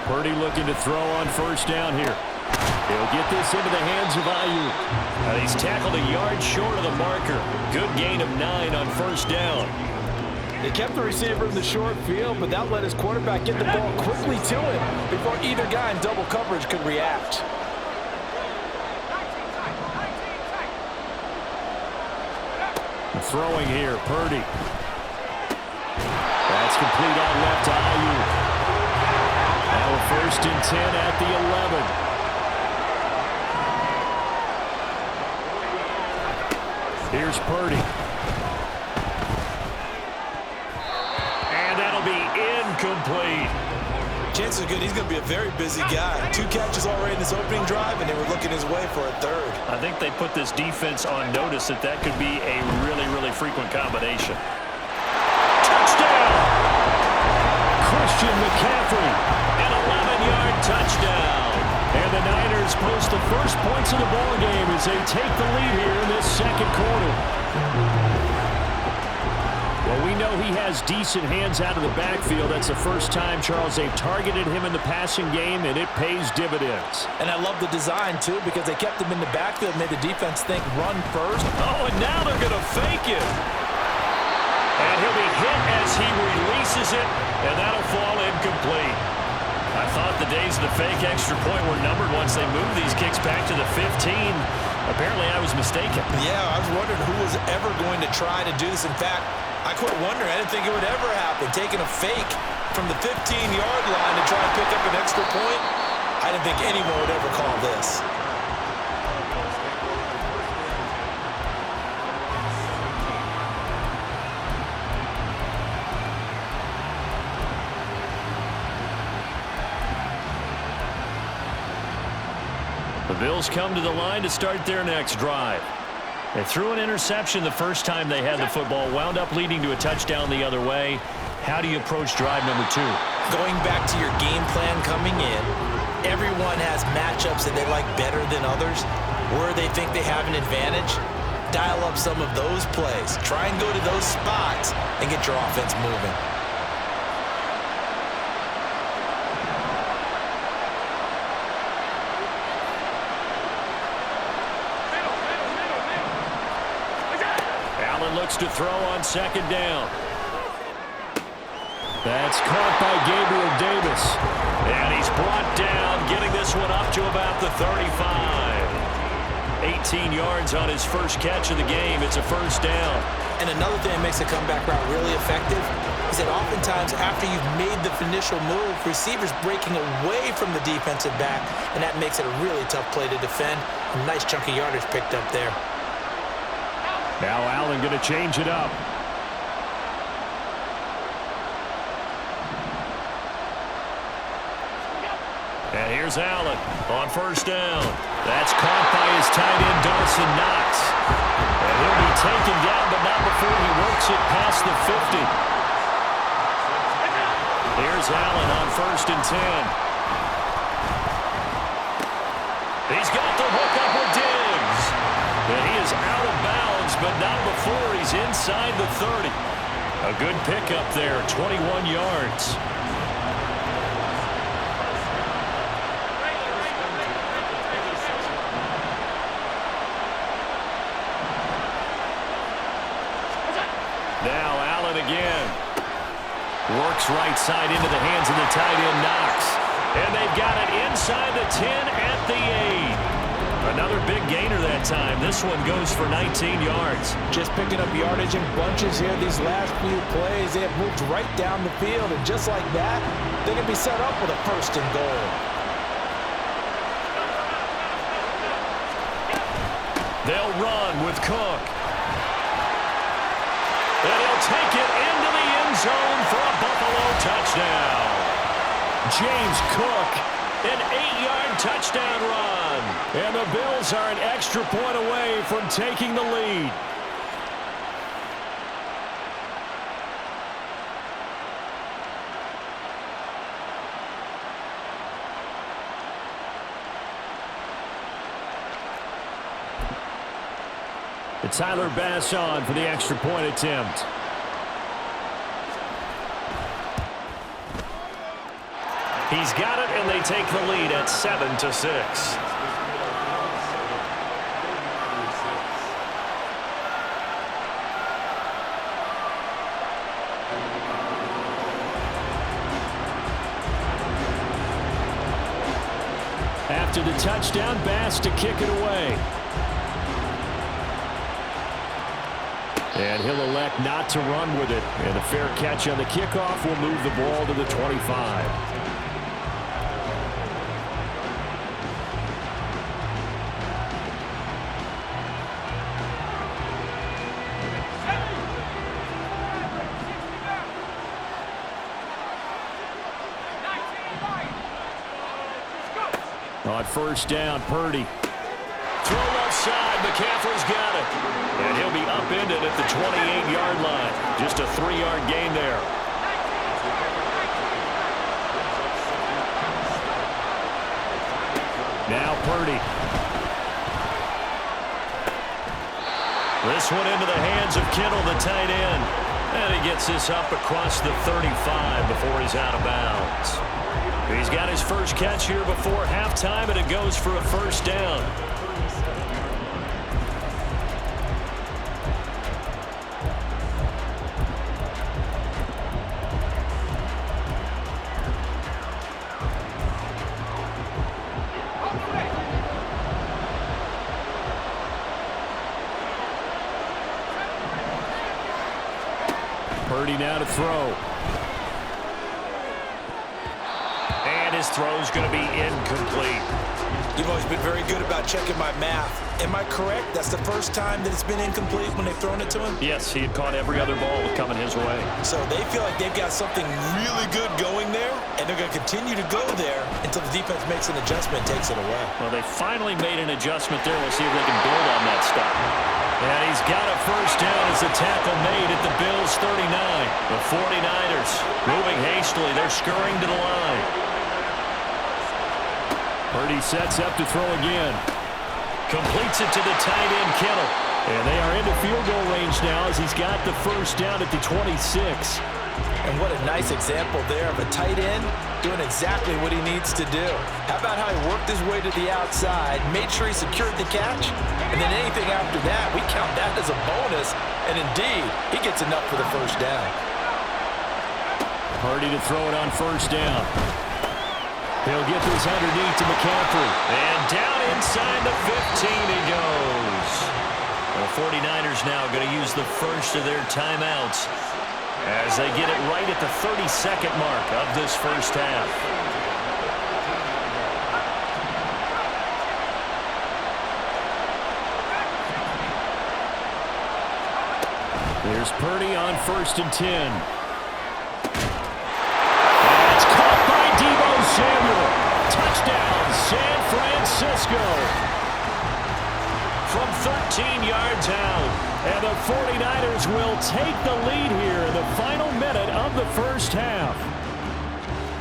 Purdy looking to throw on first down here. He'll get this into the hands of Ayuk. He's tackled a yard short of the marker. Good gain of 9 on first down. They kept the receiver in the short field, but that let his quarterback get the ball quickly to him before either guy in double coverage could react. Throwing here, Purdy. That's complete on left to Ayuk. Now a 1st and 10 at the 11. Here's Purdy. And that'll be incomplete. Chances are good he's going to be a very busy guy. 2 catches already in this opening drive, and they were looking his way for a 3rd. I think they put this defense on notice that could be a really, really frequent combination. Touchdown! Christian McCaffrey, an 11-yard touchdown. And the Niners post the first points of the ball game as they take the lead here in this second quarter. Well, we know he has decent hands out of the backfield. That's the first time, Charles, they've targeted him in the passing game, and it pays dividends. And I love the design, too, because they kept him in the backfield, made the defense think run first. Oh, and now they're going to fake it. And he'll be hit as he releases it, and that'll fall incomplete. I thought the days of the fake extra point were numbered once they moved these kicks back to the 15. Apparently, I was mistaken. Yeah, I was wondering who was ever going to try to do this. In fact, I quit wondering. I didn't think it would ever happen. Taking a fake from the 15-yard line to try and pick up an extra point, I didn't think anyone would ever call this. The Bills come to the line to start their next drive. They threw an interception the first time they had the football, wound up leading to a touchdown the other way. How do you approach drive number 2? Going back to your game plan coming in, everyone has matchups that they like better than others, where they think they have an advantage. Dial up some of those plays. Try and go to those spots and get your offense moving. Looks to throw on second down. That's caught by Gabriel Davis. And he's brought down, getting this one up to about the 35. 18 yards on his first catch of the game. It's a first down. And another thing that makes a comeback route really effective is that oftentimes after you've made the initial move, receivers breaking away from the defensive back, and that makes it a really tough play to defend. A nice chunk of yardage picked up there. Now Allen going to change it up. And here's Allen on first down. That's caught by his tight end, Dawson Knox. And he'll be taken down, but not before he works it past the 50. Here's Allen on 1st and 10. He's got the hook up with Diggs. And he is out of bounds, but not before he's inside the 30. A good pickup there, 21 yards. Now Allen again. Works right side into the hands of the tight end, Knox. And they've got it inside the 10 at the 8. Another big gainer that time. This one goes for 19 yards. Just picking up yardage in bunches here these last few plays. They have moved right down the field, and just like that, they can be set up with a 1st and goal. They'll run with Cook. And he'll take it into the end zone for a Buffalo touchdown. James Cook, an 8-yard touchdown run. And the Bills are an extra point away from taking the lead. It's Tyler Bass on for the extra point attempt. He's got it, and they take the lead at 7-6. After the touchdown, Bass to kick it away. And he'll elect not to run with it. And a fair catch on the kickoff will move the ball to the 25. On first down, Purdy. Throw left side. McCaffrey's got it. And he'll be upended at the 28-yard line. Just a 3-yard gain there. Now Purdy. This one into the hands of Kittle, the tight end. And he gets this up across the 35 before he's out of bounds. He's got his first catch here before halftime, and it goes for a first down. Purdy now to throw. His throw's going to be incomplete. You've always been very good about checking my math. Am I correct? That's the first time that it's been incomplete when they've thrown it to him? Yes, he had caught every other ball coming his way. So they feel like they've got something really good going there, and they're going to continue to go there until the defense makes an adjustment and takes it away. Well, they finally made an adjustment there. We'll see if they can build on that stop. And he's got a first down as the tackle made at the Bills' 39. The 49ers moving hastily. They're scurrying to the line. Purdy sets up to throw again. Completes it to the tight end, Kittle. And they are into field goal range now as he's got the first down at the 26. And what a nice example there of a tight end doing exactly what he needs to do. How about how he worked his way to the outside, made sure he secured the catch, and then anything after that, we count that as a bonus. And indeed, he gets enough for the first down. Purdy to throw it on first down. He'll get this underneath to McCaffrey. And down inside the 15 he goes. The 49ers now going to use the first of their timeouts as they get it right at the 32nd mark of this first half. Here's Purdy on 1st and 10. Samuel, touchdown, San Francisco. From 13 yards out, and the 49ers will take the lead here in the final minute of the first half.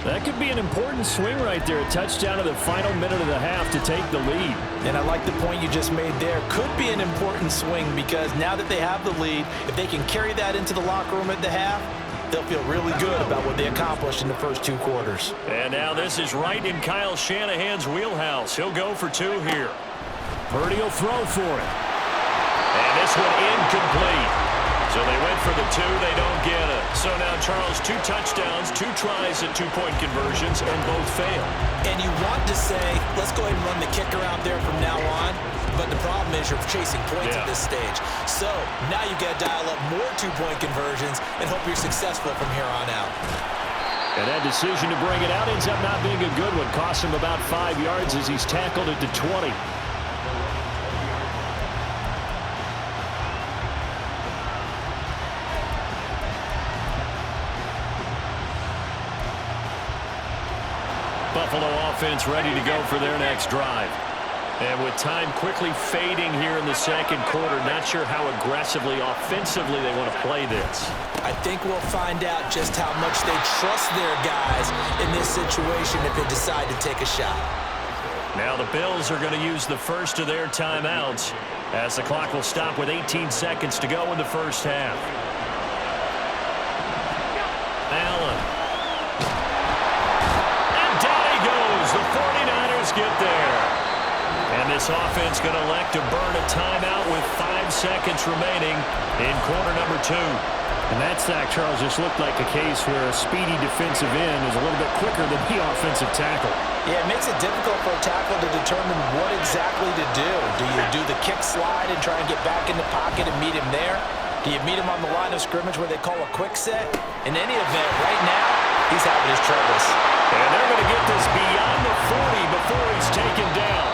That could be an important swing right there, a touchdown in the final minute of the half to take the lead. And I like the point you just made there. Could be an important swing because now that they have the lead, if they can carry that into the locker room at the half, they'll feel really good about what they accomplished in the first 2 quarters. And now this is right in Kyle Shanahan's wheelhouse. He'll go for 2 here. Purdy will throw for it. And this one incomplete. So they went for the 2, they don't get it. So now, Charles, 2 touchdowns, 2 tries at 2-point conversions, and both fail. And you want to say, let's go ahead and run the kicker out there from now on. But the problem is you're chasing points at this stage. So now you got to dial up more 2-point conversions and hope you're successful from here on out. And that decision to bring it out ends up not being a good one. Cost him about 5 yards as he's tackled at the 20. Buffalo offense ready to go for their next drive. And with time quickly fading here in the second quarter, not sure how aggressively, offensively they want to play this. I think we'll find out just how much they trust their guys in this situation if they decide to take a shot. Now the Bills are going to use the first of their timeouts as the clock will stop with 18 seconds to go in the first half. Allen. And This offense going to elect to burn a timeout with 5 seconds remaining in quarter number 2. And that sack, Charles, just looked like a case where a speedy defensive end is a little bit quicker than the offensive tackle. Yeah, it makes it difficult for a tackle to determine what exactly to do. Do you do the kick slide and try and get back in the pocket and meet him there? Do you meet him on the line of scrimmage where they call a quick set? In any event, right now, he's having his troubles. And they're going to get this beyond the 40 before he's taken down.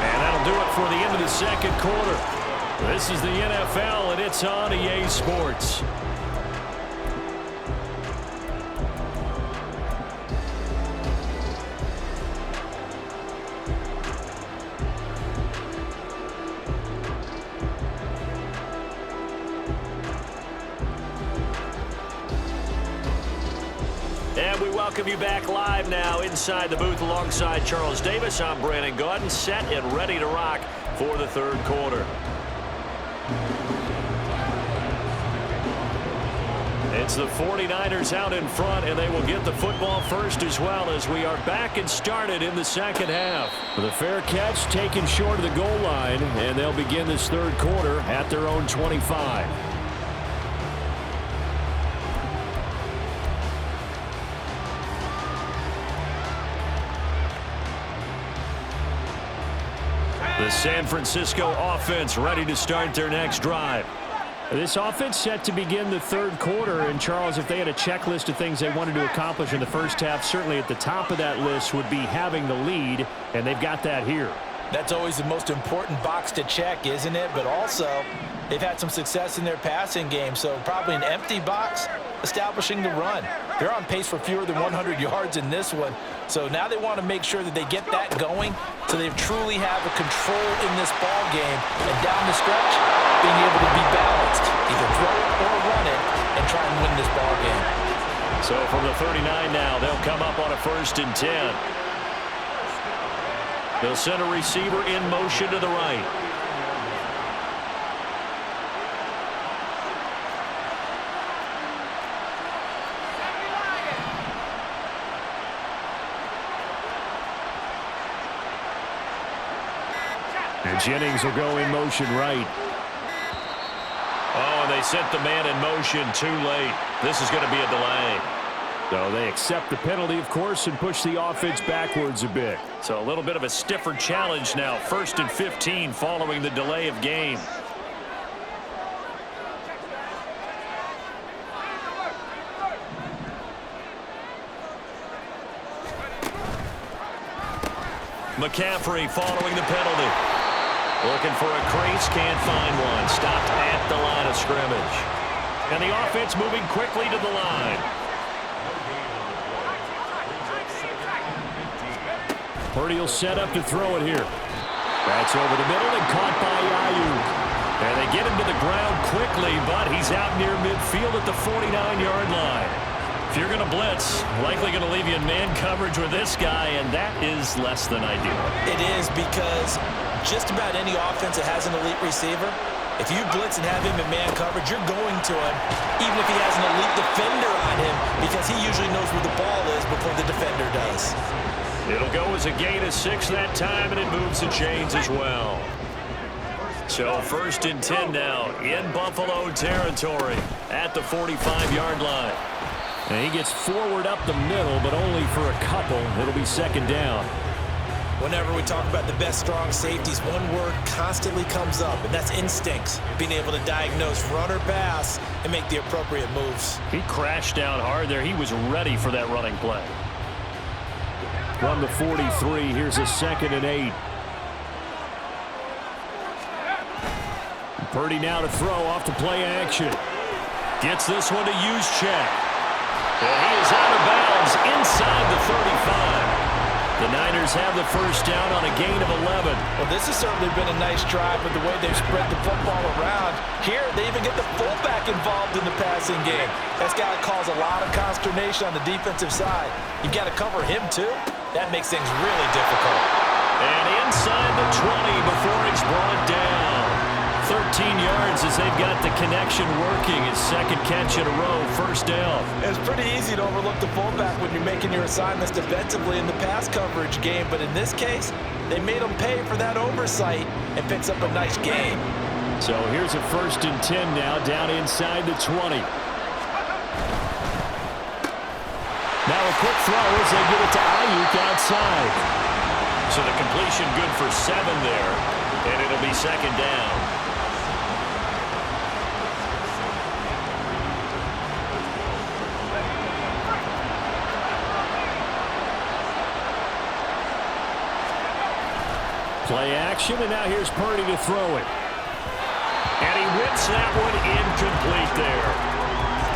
And that'll do it for the end of the second quarter. This is the NFL, and it's on EA Sports. And we welcome you back live now inside the booth alongside Charles Davis. I'm Brandon Gaudin, set and ready to rock for the third quarter. It's the 49ers out in front, and they will get the football first as well as we are back and started in the second half. The fair catch taken short of the goal line, and they'll begin this third quarter at their own 25. The San Francisco offense ready to start their next drive. This offense set to begin the third quarter, and Charles, if they had a checklist of things they wanted to accomplish in the first half, certainly at the top of that list would be having the lead, and they've got that here. That's always the most important box to check, isn't it? But also, they've had some success in their passing game, so probably an empty box establishing the run. They're on pace for fewer than 100 yards in this one, so now they want to make sure that they get that going so they truly have a control in this ball game, and down the stretch, being able to be balanced, either throw it or run it, and try and win this ball game. So from the 39 now, they'll come up on a 1st and 10. They'll send a receiver in motion to the right. And Jennings will go in motion right. Oh, and they sent the man in motion too late. This is going to be a delay. So they accept the penalty, of course, and push the offense backwards a bit. So a little bit of a stiffer challenge now. 1st and 15 following the delay of game. McCaffrey following the penalty. Looking for a crease, can't find one. Stopped at the line of scrimmage. And the offense moving quickly to the line. Purdy will set up to throw it here. That's over the middle and caught by Ayuk. And they get him to the ground quickly, but he's out near midfield at the 49-yard line. If you're going to blitz, likely going to leave you in man coverage with this guy, and that is less than ideal. It is, because just about any offense that has an elite receiver, if you blitz and have him in man coverage, you're going to him, even if he has an elite defender on him, because he usually knows where the ball is before the defender does. It'll go as a gain of 6 that time, and it moves the chains as well. So 1st and 10 now in Buffalo territory at the 45-yard line. And he gets forward up the middle, but only for a couple. It'll be 2nd down. Whenever we talk about the best strong safeties, one word constantly comes up, and that's instincts. Being able to diagnose run or pass and make the appropriate moves. He crashed down hard there. He was ready for that running play. From the 43, here's a 2nd and 8. Purdy now to throw off to play action. Gets this one to Juszczyk. And he is out of bounds inside the 35. The Niners have the 1st down on a gain of 11. Well, this has certainly been a nice drive with the way they've spread the football around. Here, they even get the fullback involved in the passing game. That's got to cause a lot of consternation on the defensive side. You've got to cover him, too. That makes things really difficult. And inside the 20 before he's brought down. 13 yards as they've got the connection working. His second catch in a row, first down. It's pretty easy to overlook the fullback when you're making your assignments defensively in the pass coverage game, but in this case, they made him pay for that oversight and picks up a nice gain. So here's a 1st and 10 now, down inside the 20. Now a quick throw as they get it to Ayuk outside. So the completion good for 7 there, and it'll be 2nd down. Play action, and now here's Purdy to throw it. And he whips that one incomplete there.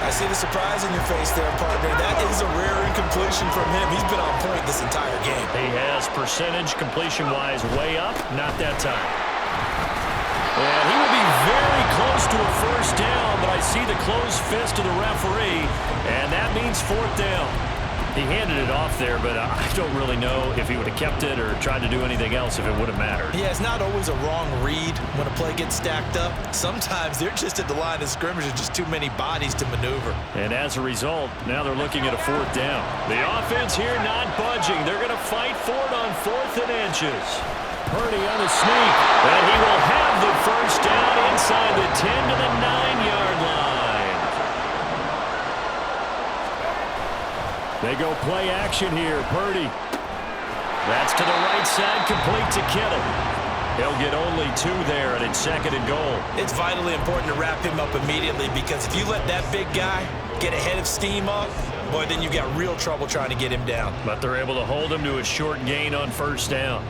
I see the surprise in your face there, partner. That is a rare incompletion from him. He's been on point this entire game. He has percentage completion-wise way up, not that time. And he will be very close to a 1st down, but I see the closed fist of the referee, and that means 4th down. He handed it off there, but I don't really know if he would have kept it or tried to do anything else if it would have mattered. Yeah, it's not always a wrong read when a play gets stacked up. Sometimes they're just at the line of scrimmage. There's just too many bodies to maneuver. And as a result, now they're looking at a 4th down. The offense here not budging. They're going to fight for it on 4th and inches. Purdy on the sneak, and he will have the 1st down inside the 10 to the 9-yard line. They go play action here. Purdy. That's to the right side, complete to Kittle. He'll get only 2 there, and it's 2nd and goal. It's vitally important to wrap him up immediately because if you let that big guy get a head of steam up, boy, then you've got real trouble trying to get him down. But they're able to hold him to a short gain on 1st down.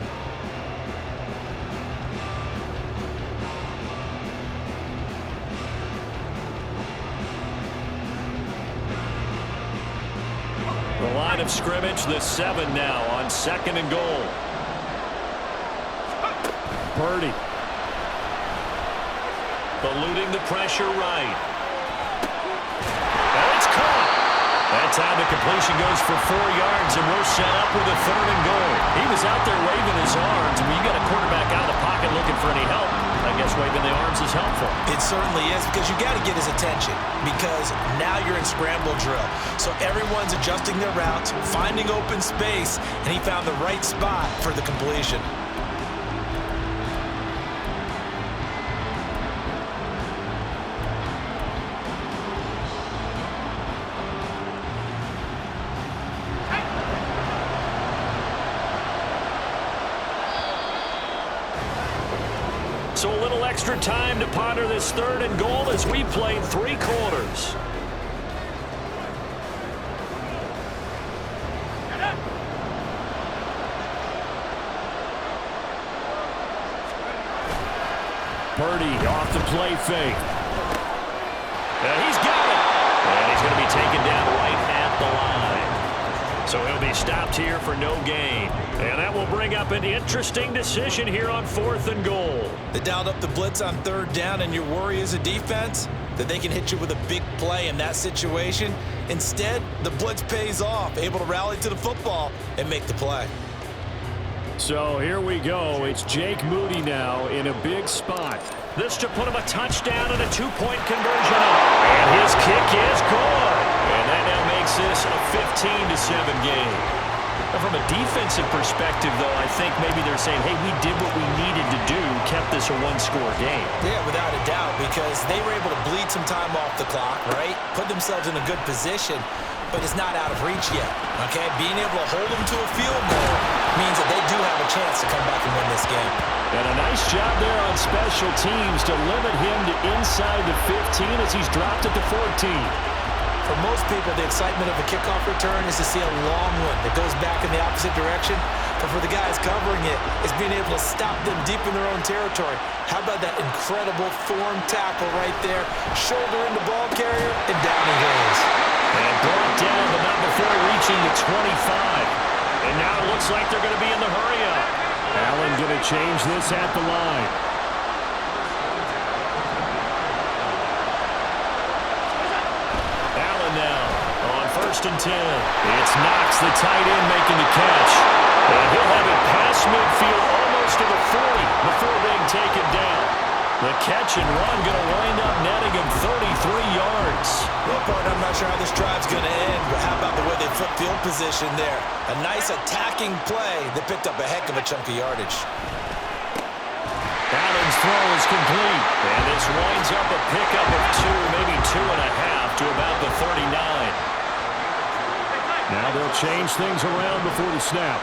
The line of scrimmage, the 7 now on 2nd and goal. Purdy. Eluding the pressure right. And it's caught. That time the completion goes for 4 yards, and we're set up with a 3rd and goal. He was out there waving his arms. When you got a quarterback out of the pocket looking for any help, I guess waving the arms is helpful. It certainly is because you got to get his attention because now you're in scramble drill. So everyone's adjusting their routes, finding open space, and he found the right spot for the completion. So a little extra time to ponder this 3rd and goal as we played 3 quarters. Purdy off the play fake. And he's got it. And he's going to be taken down right at the line. So he'll be stopped here for no gain. And that will bring up an interesting decision here on 4th and goal. They dialed up the blitz on 3rd down, and your worry as a defense that they can hit you with a big play in that situation. Instead, the blitz pays off, able to rally to the football and make the play. So here we go. It's Jake Moody now in a big spot. This to put him a touchdown and a 2-point conversion. And his kick is good. And that now makes this a 15-7 game. Now from a defensive perspective, though, I think maybe they're saying, hey, we did what we needed to do, kept this a 1-score game. Yeah, without a doubt, because they were able to bleed some time off the clock, right? Put themselves in a good position, but it's not out of reach yet, okay? Being able to hold them to a field goal means that they do have a chance to come back and win this game. And a nice job there on special teams to limit him to inside the 15 as he's dropped it to 14. For most people, the excitement of a kickoff return is to see a long one that goes back in the opposite direction. But for the guys covering it, it's being able to stop them deep in their own territory. How about that incredible form tackle right there? Shoulder in the ball carrier, and down he goes. And brought down, but not before reaching the 25. And now it looks like they're going to be in the hurry-up. Allen going to change this at the line. Allen now on 1st and 10. It's Knox, the tight end, making the catch. And he'll have it past midfield almost to the 40 before being taken down. The catch catch and run, going to wind up netting him 33 yards. Well, partner, I'm not sure how this drive's going to end, but how about the way they flip field position there? A nice attacking play that picked up a heck of a chunk of yardage. Allen's throw is complete, and this winds up a pickup of 2, maybe 2.5 to about the 39. Now they'll change things around before the snap.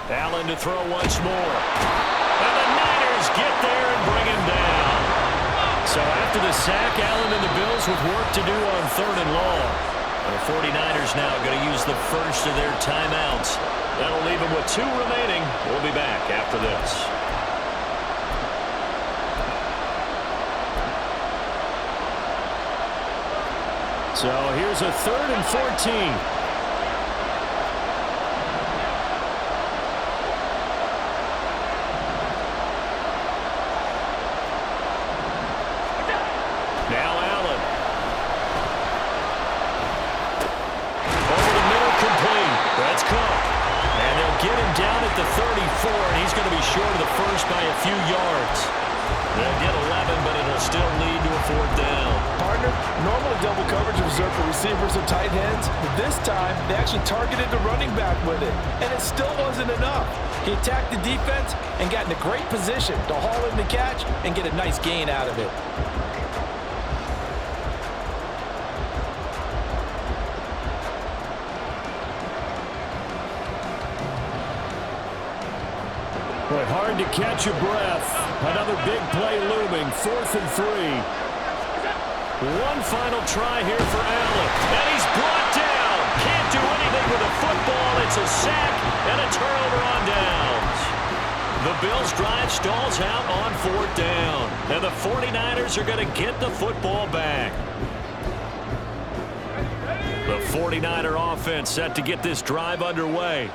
Allen to throw once more. And the Niners get there and bring him down. So after the sack, Allen and the Bills with work to do on 3rd and long. The 49ers now going to use the first of their timeouts. That'll leave them with 2 remaining. We'll be back after this. So here's a 3rd and 14. The 34, and he's going to be short of the first by a few yards. They'll get 11, but it'll still lead to a 4th down. Partner, normally double coverage is reserved for receivers or tight ends, but this time they actually targeted the running back with it, and it still wasn't enough. He attacked the defense and got in a great position to haul in the catch and get a nice gain out of it. But hard to catch your breath. Another big play looming. 4th and 3. One final try here for Allen. And he's brought down. Can't do anything with a football. It's a sack and a turnover on downs. The Bills' drive stalls out on 4th down. And the 49ers are going to get the football back. The 49er offense set to get this drive underway.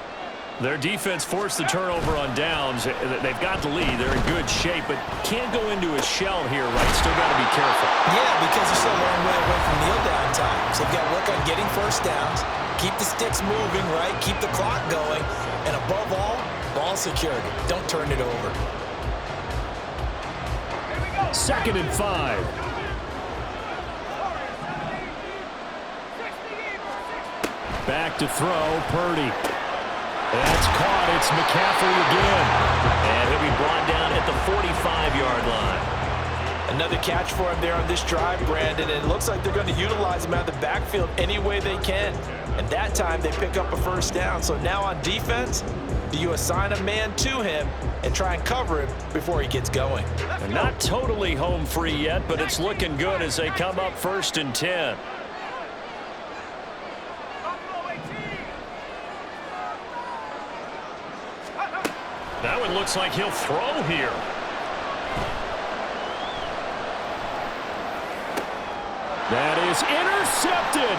Their defense forced the turnover on downs. They've got the lead. They're in good shape, but can't go into a shell here, right? Still got to be careful. Yeah, because they're still a long way away from kneel down time. So they've got to work on getting first downs, keep the sticks moving, right? Keep the clock going, and above all, ball security. Don't turn it over. 2nd and 5. Back to throw, Purdy. That's caught. It's McCaffrey again. And he'll be brought down at the 45-yard line. Another catch for him there on this drive, Brandon, and it looks like they're going to utilize him out of the backfield any way they can. And that time they pick up a first down. So now on defense, do you assign a man to him and try and cover him before he gets going? They're not totally home free yet, but it's looking good as they come up 1st and 10. That one looks like he'll throw here. That is intercepted.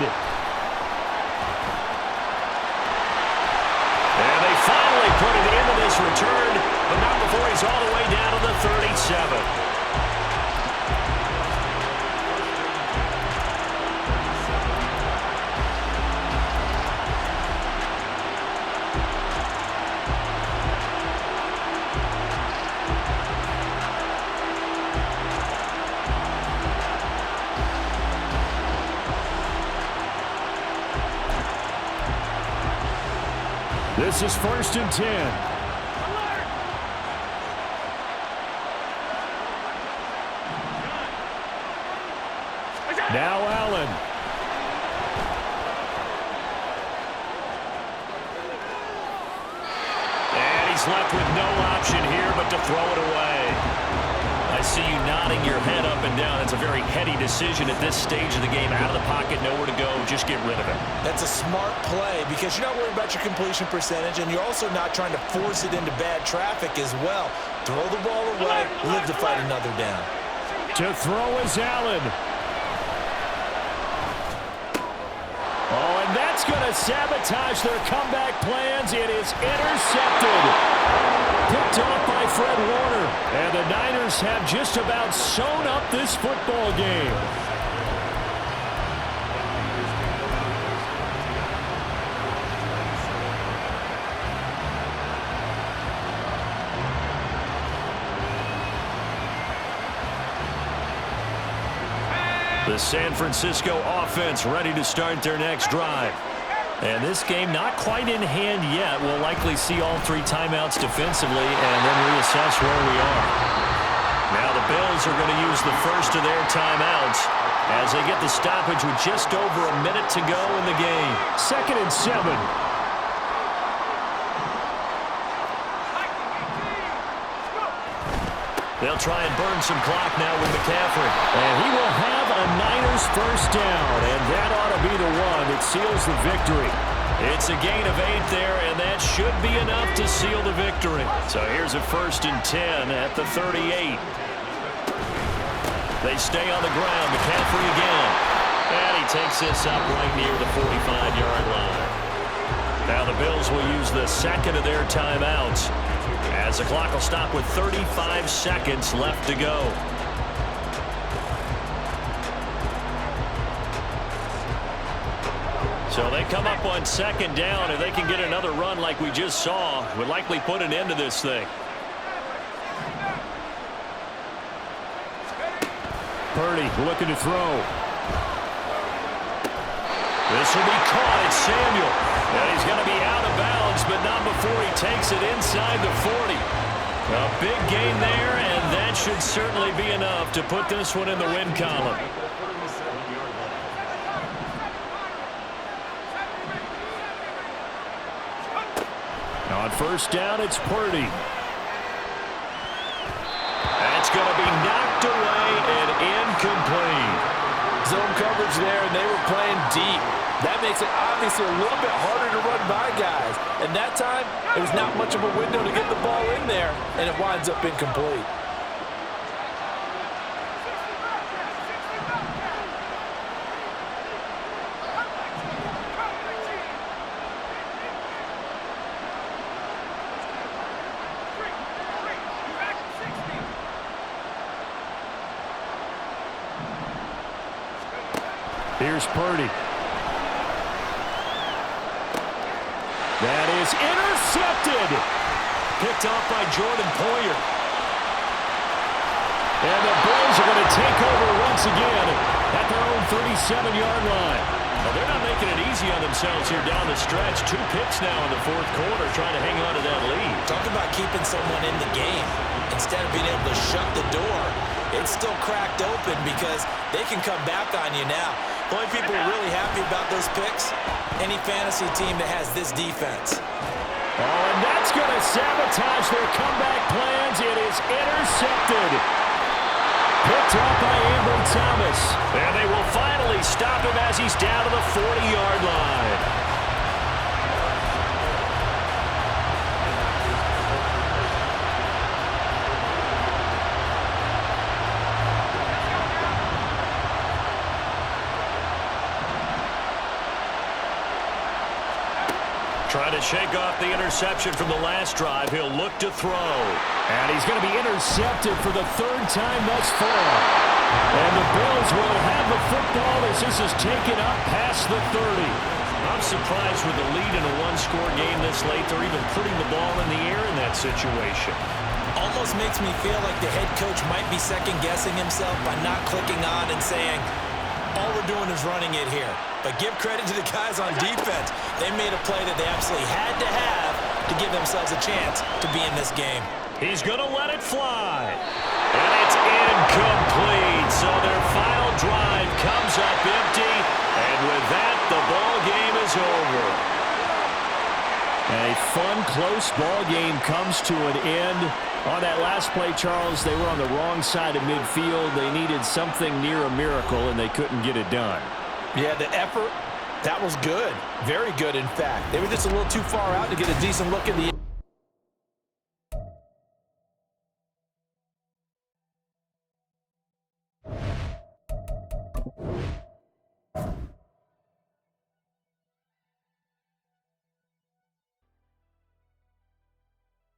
And they finally put it into this return, but not before he's all the way down to the 37. This is 1st and 10. Now Allen. And he's left with no option here but to throw it away. I see you nodding your head up and down. That's a very heady decision at this stage of the game. Out of the pocket, nowhere to go. Just get rid of it. That's a smart play because you're not worried about your completion percentage, and you're also not trying to force it into bad traffic as well. Throw the ball away, live to fight another down. To throw is Allen. Oh, and that's going to sabotage their comeback plans. It is intercepted. Picked off by Fred Warner. And the Niners have just about sewn up this football game. The San Francisco offense ready to start their next drive. And this game not quite in hand yet. We'll likely see all 3 timeouts defensively and then reassess where we are. Now the Bills are going to use the first of their timeouts as they get the stoppage with just over a minute to go in the game. 2nd and 7. They'll try and burn some clock now with McCaffrey. And he will have a Niners first down, and that ought to be the one that seals the victory. It's a gain of 8 there, and that should be enough to seal the victory. So here's a 1st and 10 at the 38. They stay on the ground. McCaffrey again. And he takes this up right near the 45-yard line. Now the Bills will use the 2nd of their timeouts as the clock will stop with 35 seconds left to go. So they come up on 2nd down. If they can get another run like we just saw, would likely put an end to this thing. Purdy looking to throw. This will be caught. It's Samuel. And he's going to be out of bounds, but not before he takes it inside the 40. A big gain there, and that should certainly be enough to put this one in the win column. On 1st down, it's Purdy. That's going to be knocked away and incomplete. Zone coverage there, and they were playing deep. That makes it obviously a little bit harder to run by guys. And that time, it was not much of a window to get the ball in there, and it winds up incomplete. Here's Purdy. That is intercepted. Picked off by Jordan Poyer. And the Bills are going to take over once again at their own 37-yard line. Well, they're not making it easy on themselves here down the stretch. 2 picks now in the 4th quarter trying to hang on to that lead. Talk about keeping someone in the game. Instead of being able to shut the door, it's still cracked open because they can come back on you now. The only people really happy about those picks, any fantasy team that has this defense. Oh, and that's going to sabotage their comeback plans. It is intercepted. Picked up by Ambry Thomas. And they will finally stop him as he's down to the 40-yard line. Trying to shake off the interception from the last drive. He'll look to throw. And he's going to be intercepted for the 3rd time thus far. And the Bills will have the football as this is taken up past the 30. I'm surprised with the lead in a 1-score game this late. They're even putting the ball in the air in that situation. Almost makes me feel like the head coach might be second-guessing himself by not clicking on and saying, all we're doing is running it here. But give credit to the guys on defense. They made a play that they absolutely had to have to give themselves a chance to be in this game. He's going to let it fly. And it's incomplete. So their final drive comes up empty. And with that, the ball game is over. A fun, close ball game comes to an end. On that last play, Charles, they were on the wrong side of midfield. They needed something near a miracle, and they couldn't get it done. Yeah, the effort, that was good. Very good, in fact. They were just a little too far out to get a decent look at the